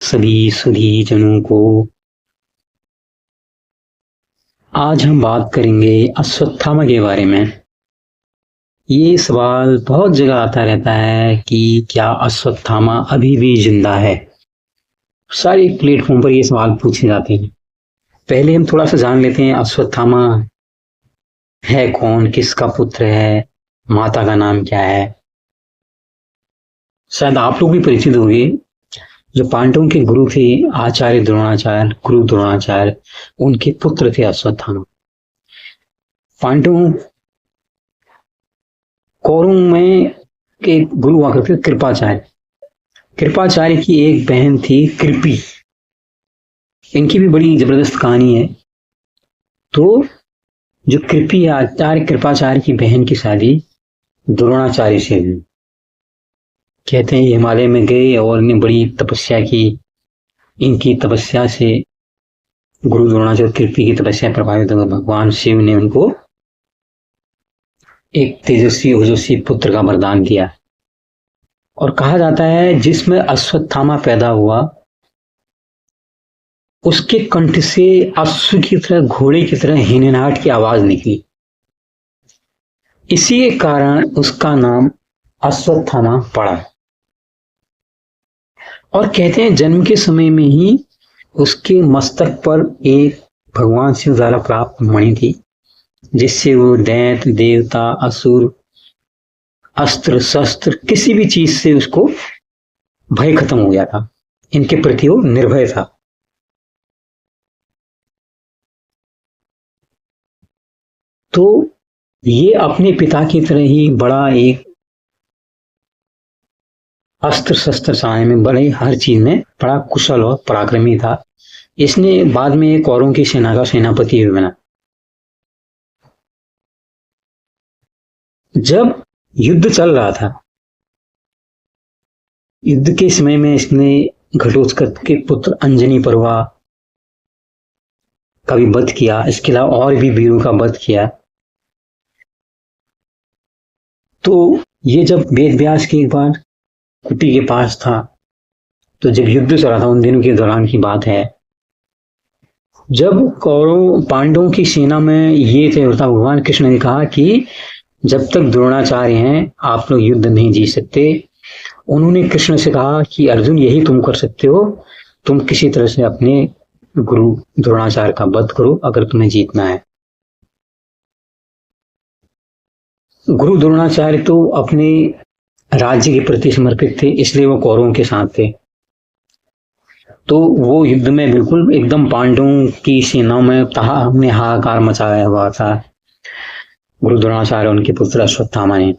सभी सुधी जनों को। आज हम बात करेंगे अश्वत्थामा के बारे में। ये सवाल बहुत जगह आता रहता है कि क्या अश्वत्थामा अभी भी जिंदा है। सारे प्लेटफॉर्म पर ये सवाल पूछे जाते हैं। पहले हम थोड़ा सा जान लेते हैं अश्वत्थामा है कौन, किसका पुत्र है, माता का नाम क्या है। शायद आप लोग भी परिचित होंगे। जो पांडवों के गुरु थे आचार्य द्रोणाचार्य, गुरु द्रोणाचार्य, उनके पुत्र थे अश्वत्थामा। पांडवों कौरवों में एक गुरु हुआ करते कृपाचार्य। कृपाचार्य की एक बहन थी कृपी। इनकी भी बड़ी जबरदस्त कहानी है। तो जो कृपी आचार्य कृपाचार्य की बहन की शादी द्रोणाचार्य से हुई। कहते हैं हिमालय में गए और इन्हें बड़ी तपस्या की। इनकी तपस्या से गुरु द्रोणाचार्य कृपी की तपस्या प्रभावित होकर भगवान शिव ने उनको एक तेजस्वी ओजस्वी पुत्र का वरदान दिया। और कहा जाता है जिसमें अश्वत्थामा पैदा हुआ उसके कंठ से अश्व की तरह, घोड़े की तरह हिनहनाहट की आवाज निकली। इसी के कारण उसका नाम अश्वत्थामा पड़ा। और कहते हैं जन्म के समय में ही उसके मस्तक पर एक भगवान शिव द्वारा प्राप्त मणि थी, जिससे वो दैत्य देवता असुर अस्त्र शस्त्र किसी भी चीज से उसको भय खत्म हो गया था। इनके प्रति वो निर्भय था। तो ये अपने पिता की तरह ही बड़ा एक अस्त्र शस्त्र चलाने में, बड़े हर चीज में बड़ा कुशल और पराक्रमी था। इसने बाद में कौरवों की सेना का सेनापति भी बना। जब युद्ध चल रहा था, युद्ध के समय में इसने घटोत्कच के पुत्र अंजनी पर्वा का भी वध किया। इसके अलावा और भी वीरों का वध किया। तो ये जब वेद व्यास के एक बार कुटी के पास था, तो जब युद्ध चल रहा था उन दिनों के दौरान की बात है, जब कौरव पांडवों की सेना में ये थे, भगवान कृष्ण ने कहा कि जब तक द्रोणाचार्य हैं आप लोग युद्ध नहीं जीत सकते। उन्होंने कृष्ण से कहा कि अर्जुन यही तुम कर सकते हो, तुम किसी तरह से अपने गुरु द्रोणाचार्य का वध करो अगर तुम्हें जीतना है। गुरु द्रोणाचार्य तो अपने राज्य के प्रति समर्पित थे, इसलिए वो कौरवों के साथ थे। तो वो युद्ध में बिल्कुल एकदम पांडवों की सेना में हमने हाहाकार मचाया हुआ था। गुरु द्रोणाचार्य उनके पुत्र अश्वत्थामा ने,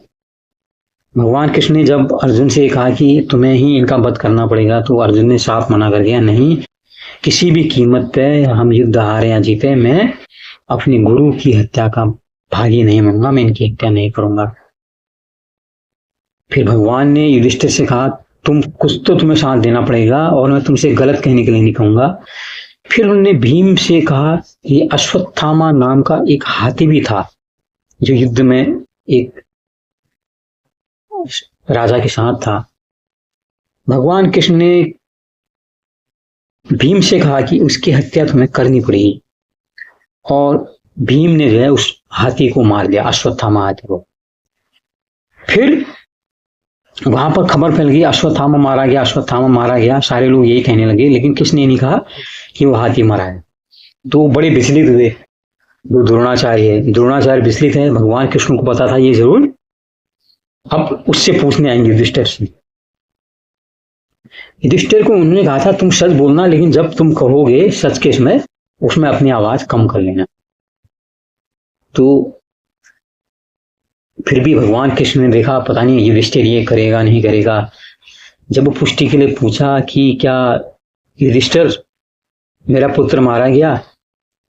भगवान कृष्ण ने जब अर्जुन से कहा कि तुम्हें ही इनका वध करना पड़ेगा, तो अर्जुन ने साफ मना कर दिया, नहीं, किसी भी कीमत पे हम युद्ध हारे या जीते, मैं अपने गुरु की हत्या का भागी नहीं बनूंगा, मैं इनकी हत्या नहीं करूंगा। फिर भगवान ने युधिष्ठिर से कहा तुम कुछ तो तुम्हें साथ देना पड़ेगा और मैं तुमसे गलत कहने के लिए नहीं कहूंगा। फिर उन्होंने भीम से कहा कि अश्वत्थामा नाम का एक हाथी भी था जो युद्ध में एक राजा के साथ था। भगवान कृष्ण ने भीम से कहा कि उसकी हत्या तुम्हें करनी पड़ेगी, और भीम ने जो है उस हाथी को मार दिया, अश्वत्थामा हाथी को। फिर वहां पर खबर फैल गई अश्वत्थामा मारा गया, अश्वत्थामा मारा गया। सारे लोग यही कहने लगे, लेकिन किसने नहीं कहा कि वो हाथी मरा है। तो बड़े विचलित हुए। जो द्रोणाचार्य विचलित है, भगवान कृष्ण को पता था ये जरूर अब उससे पूछने आएंगे युधिष्ठिर से। युधिष्ठिर को उन्होंने कहा था तुम सच बोलना, लेकिन जब तुम कहोगे सच के समय उसमें अपनी आवाज कम कर लेना। तो फिर भी भगवान कृष्ण ने देखा पता नहीं युधिष्ठिर ये करेगा नहीं करेगा। जब वो पुष्टि के लिए पूछा कि क्या युधिष्ठिर मेरा पुत्र मारा गया,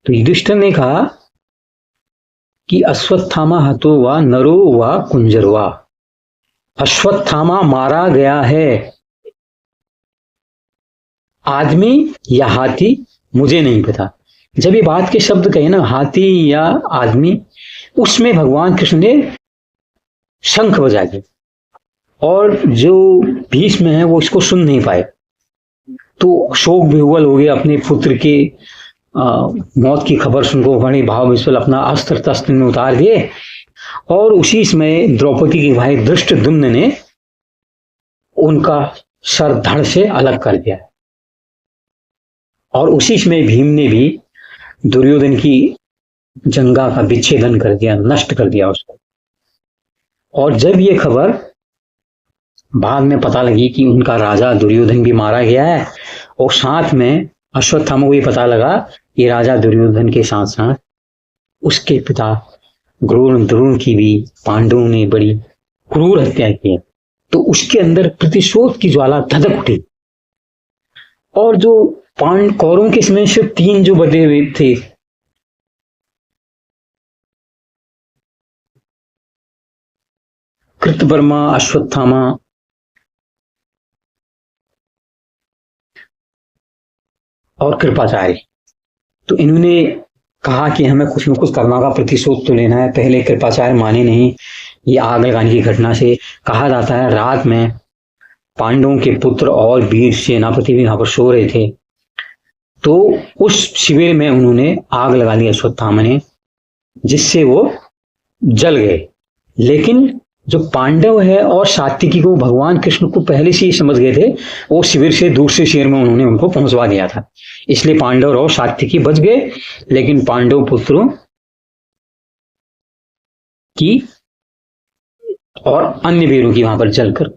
तो युधिष्ठिर ने कहा कि अश्वत्थामा हतो वा नरो वा कुंजरवा, अश्वत्थामा मारा गया है, आदमी या हाथी मुझे नहीं पता। जब ये बात के शब्द कहे ना, हाथी या आदमी, उसमें भगवान कृष्ण ने शंख बजा दिया और जो भीष्म है वो इसको सुन नहीं पाए। तो शोक विह्वल हो गए, अपने पुत्र के मौत की खबर सुनकर बड़े भाव विश्वल अपना अस्त्र तस्त्र में उतार दिए। और उसी समय द्रौपदी के भाई धृष्टद्युम्न ने उनका सर धड़ से अलग कर दिया। और उसी समय भीम ने भी दुर्योधन की जंगा का विच्छेदन कर दिया, नष्ट कर दिया उसको। और जब ये खबर बाद में पता लगी कि उनका राजा दुर्योधन भी मारा गया है, और साथ में अश्वत्थामा को ये पता लगा कि राजा दुर्योधन के साथ साथ उसके पिता द्रोण की भी पांडवों ने बड़ी क्रूर हत्या की है, तो उसके अंदर प्रतिशोध की ज्वाला धधक उठी। और जो कौरवों के समय सिर्फ 3 जो बदले हुए थे, कृतवर्मा, अश्वत्थामा और कृपाचार्य, तो इन्होंने कहा कि हमें कुछ न कुछ करना का, प्रतिशोध तो लेना है। पहले कृपाचार्य माने नहीं। ये आग लगाने की घटना से कहा जाता है रात में पांडवों के पुत्र और वीर सेनापति भी यहाँ पर सो रहे थे, तो उस शिविर में उन्होंने आग लगा दी अश्वत्थामा ने, जिससे वो जल गए। लेकिन जो पांडव है और सात्विकी को भगवान कृष्ण को पहले से ही समझ गए थे, वो शिविर से दूसरे शिविर में उन्होंने उनको पहुंचवा दिया था, इसलिए पांडव और सात्विकी बच गए। लेकिन पांडव पुत्रों की और अन्य वीरों की वहां पर जलकर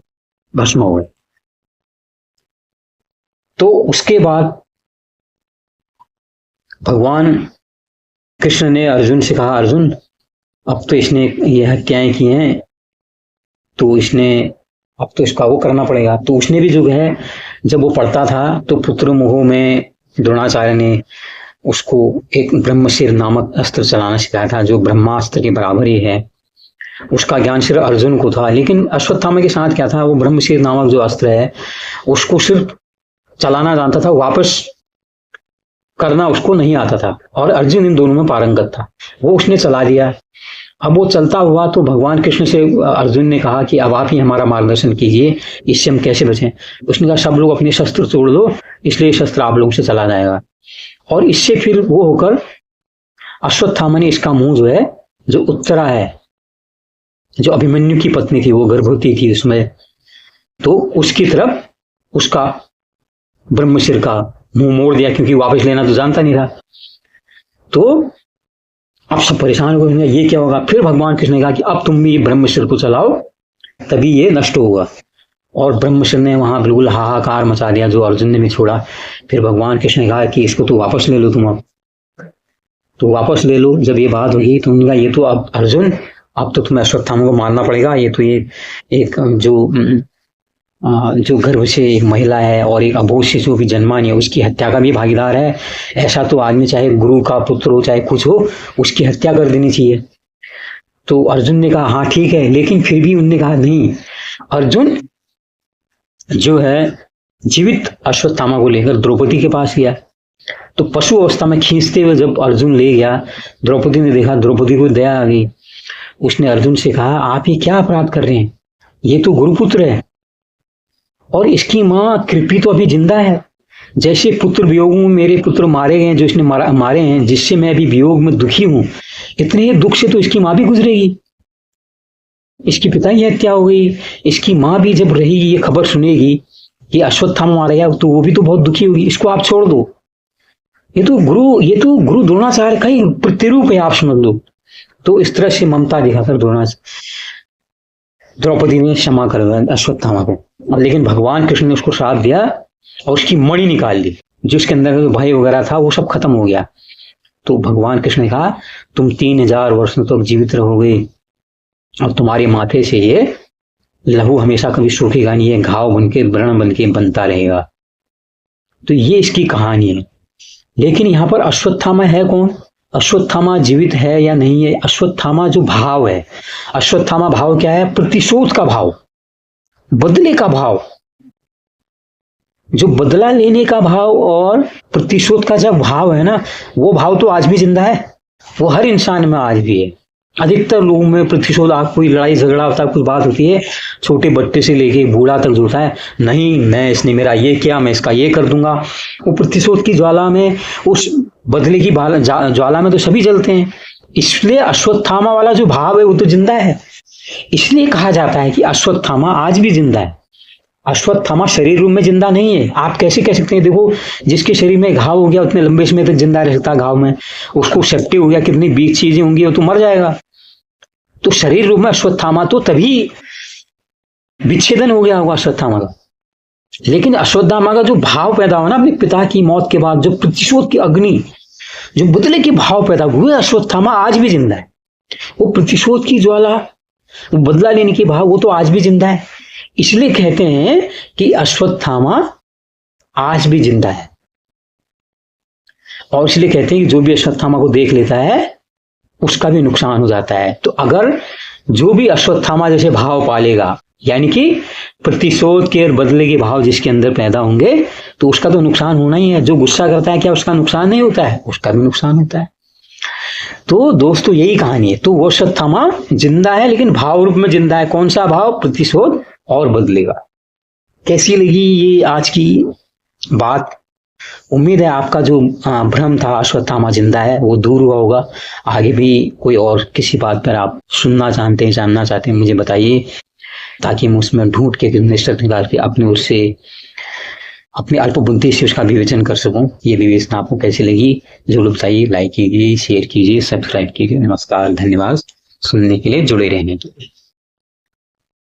भस्म हो गए। तो उसके बाद भगवान कृष्ण ने अर्जुन से कहा, अर्जुन अब तो इसने यह हत्याएं की हैं, तो इसने अब तो इसका वो करना पड़ेगा। तो उसने भी जो है, जब वो पढ़ता था तो पुत्र मोह में द्रोणाचार्य ने उसको एक ब्रह्मशिर नामक अस्त्र चलाना सिखाया था, जो ब्रह्मास्त्र के बराबर ही है। उसका ज्ञान सिर्फ अर्जुन को था, लेकिन अश्वत्थामा के साथ क्या था, वो ब्रह्मशिर नामक जो अस्त्र है उसको सिर्फ चलाना जानता था, वापस करना उसको नहीं आता था। और अर्जुन इन दोनों में पारंगत था, वो उसने चला दिया। अब वो चलता हुआ तो भगवान कृष्ण से अर्जुन ने कहा कि अब आप ही हमारा मार्गदर्शन कीजिए, इससे हम कैसे बचें। उसने कहा सब लोग अपने शस्त्र तोड़ दो, इसलिए शस्त्र आप लोगों से चला जाएगा। और इससे फिर वो होकर अश्वत्थामा ने इसका मुंह जो है, जो उत्तरा है, जो अभिमन्यु की पत्नी थी, वो गर्भवती थी उसमें, तो उसकी तरफ उसका ब्रह्मशिर का मुंह मोड़ दिया, क्योंकि वापस लेना तो जानता नहीं था। तो अब सब परेशान हो गए, ये क्या होगा। फिर भगवान कृष्ण ने कहा कि अब तुम भी ब्रह्मशिर को चलाओ, तभी ये नष्ट होगा। और ब्रह्मशिर ने वहां बिल्कुल हाहाकार मचा दिया, जो अर्जुन ने भी छोड़ा। फिर भगवान कृष्ण ने कहा कि इसको तो वापस ले लो तुम, अब तो वापस ले लो। जब ये बात हुई तो उन्होंने कहा ये तो अब अर्जुन, अब तो तुम्हें अश्वत्थामा को मारना पड़ेगा। ये तो ये एक जो गर्भ से एक महिला है और एक अबोध शिशु भी जन्मा नहीं है, उसकी हत्या का भी भागीदार है। ऐसा तो आदमी चाहे गुरु का पुत्र हो चाहे कुछ हो, उसकी हत्या कर देनी चाहिए। तो अर्जुन ने कहा हाँ ठीक है, लेकिन फिर भी उनने कहा नहीं। अर्जुन जो है जीवित अश्वत्थामा को लेकर द्रौपदी के पास गया, तो पशु अवस्था में खींचते हुए जब अर्जुन ले गया, द्रौपदी ने देखा, द्रौपदी को दया आ गई। उसने अर्जुन से कहा आप ये क्या अपराध कर रहे हैं, ये तो गुरुपुत्र है और इसकी माँ कृपी तो अभी जिंदा है। जैसे पुत्र वियोग में मेरे पुत्र मारे गए, जो इसने मारे हैं, जिससे मैं अभी वियोग में दुखी हूं, इतने दुख से तो इसकी माँ भी गुजरेगी। इसकी पिता की हत्या हो गई, इसकी माँ भी जब रहेगी, ये खबर सुनेगी कि अश्वत्थामा मारा गया, तो वो भी तो बहुत दुखी होगी। इसको आप छोड़ दो, ये तो गुरु द्रोणाचार्य का ही प्रतिरूप है, आप समझ लो। तो इस तरह से ममता दिखाकर द्रौपदी ने क्षमा कर दिया अश्वत्थामा को। लेकिन भगवान कृष्ण ने उसको श्राप दिया और उसकी मणि निकाल ली, जो उसके अंदर जो भय वगैरह था वो सब खत्म हो गया। तो भगवान कृष्ण ने कहा तुम 3000 वर्षों तक जीवित रहोगे और तुम्हारे माथे से ये लहू हमेशा कभी सूखेगा नहीं, ये घाव बन के व्रण बन के बनता रहेगा। तो ये इसकी कहानी है। लेकिन यहाँ पर अश्वत्थामा है कौन, अश्वत्थामा जीवित है या नहीं है। अश्वत्थामा जो भाव है, अश्वत्थामा भाव क्या है, प्रतिशोध का भाव, बदले का भाव, जो बदला लेने का भाव और प्रतिशोध का जब भाव है ना, वो भाव तो आज भी जिंदा है, वो हर इंसान में आज भी है। अधिकतर लोगों में प्रतिशोध, आप कोई लड़ाई झगड़ा होता है, कुछ बात होती है, छोटे बच्चे से लेके बूढ़ा तक जुड़ता है, नहीं मैं इसने मेरा ये किया, मैं इसका ये कर दूंगा। वो प्रतिशोध की ज्वाला में, उस बदले की ज्वाला में तो सभी जलते हैं। इसलिए अश्वत्थामा वाला जो भाव है वो तो जिंदा है। इसलिए कहा जाता है कि अश्वत्थामा आज भी जिंदा है। अश्वत्थामा शरीर रूप में जिंदा नहीं है। आप कैसे कह सकते हैं? देखो, जिसके शरीर में घाव हो गया उतने लंबे समय तक जिंदा रह सकता है घाव में, उसको सेप्टिक हो गया, कितनी बीच चीजें होंगी, वो तो मर जाएगा। तो शरीर रूप में अश्वत्थामा तो तभी विच्छेदन हो गया होगा अश्वत्थामा का। लेकिन अश्वत्थामा का जो भाव पैदा हुआ ना अपने पिता की मौत के बाद, जो प्रतिशोध की अग्नि, जो बदले के भाव पैदा हुए, अश्वत्थामा आज भी जिंदा है। वो प्रतिशोध की ज्वाला, वो बदला लेने के भाव, वो तो आज भी जिंदा है। इसलिए कहते हैं कि अश्वत्थामा आज भी जिंदा है। और इसलिए कहते हैं कि जो भी अश्वत्थामा को देख लेता है उसका भी नुकसान हो जाता है। तो अगर जो भी अश्वत्थामा जैसे भाव पालेगा, यानी कि प्रतिशोध के और बदले के भाव जिसके अंदर पैदा होंगे, तो उसका तो नुकसान होना ही है। जो गुस्सा करता है, क्या उसका नुकसान नहीं होता है? उसका भी नुकसान होता है। तो दोस्तों यही कहानी है। तो वो अश्वत्थामा जिंदा है, लेकिन भाव रूप में जिंदा है। कौन सा भाव? प्रतिशोध और बदलेगा। कैसी लगी ये आज की बात? उम्मीद है आपका जो भ्रम था अश्वत्थामा जिंदा है वो दूर हुआ होगा। आगे भी कोई और किसी बात पर आप सुनना चाहते हैं, जानना चाहते हैं, मुझे बताइए, ताकि मैं उसमें ढूंढ के निष्कर्ष निकाल के अपने ओर से, अपनी अल्प बुद्धि से उसका विवेचन कर सकूं। ये विवेचना आपको कैसी लगी जरूर बताइए। लाइक कीजिए, शेयर कीजिए, सब्सक्राइब कीजिए। नमस्कार, धन्यवाद सुनने के लिए, जुड़े रहने के लिए।